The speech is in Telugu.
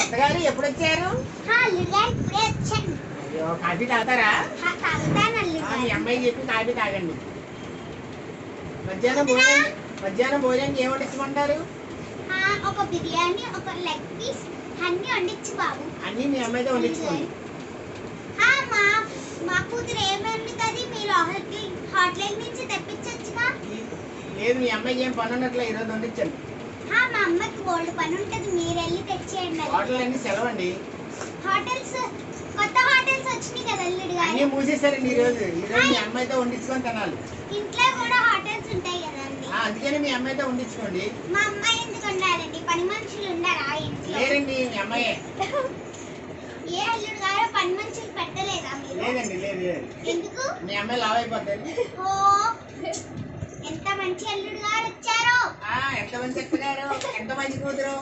అత్తగారు ఎప్పుడు వచ్చారు? అయ్యో కాఫీ తాగుతారా? మీ అమ్మాయికి చెప్పి కాఫీ తాగండి. మధ్యాహ్నం భోజనం ఏం వండించమంటారు? ఒక బిర్యానీ, ఒక లెగ్ పీస్ అన్ని వండించు బాబు. అన్ని మీ అమ్మాయితో వండించుకోండి. మా కూతురు ఏమి వండుతుంది? మీరు హోటల్ నుంచి తెప్పించొచ్చుగా. లేదు, మీ అమ్మాయికి ఏం పని ఉన్నట్లే, ఈరోజు వండించండి. మా అమ్మకి బోల్డ్ పని ఉంటుంది, మీరు వెళ్ళి తెచ్చేయండి. హోటల్ అన్ని సెలవండి. కొత్త హోటల్స్ వచ్చినాయి కదా అల్లుడు గారు. అన్ని మూసేశారండి ఈరోజు మీ అమ్మాయితో వండించుకొని తినాలి. ఇంట్లో కూడా హోటల్స్ ఉంటాయి కదండి. అందుకని మీ అమ్మాయితో వండించుకోండి. మా అమ్మాయి ఎందుకు ఉండాలండి? పని మనుషులు ఉండరా ఇంట్లో? లేరండి, మీ అమ్మాయే. ఏ అల్లుడు గారు పని మనుషులు పెట్టలేదా మీరు? లేదండి, లేదు. ఎందుకు? మీ అమ్మాయి లావ్ అయిపోతుంది. ఓ ఎంత మంచి అల్లుడు గారు వచ్చారో. ఎంత మంచి అత్తగారు, ఎంత మంచి కూతురు.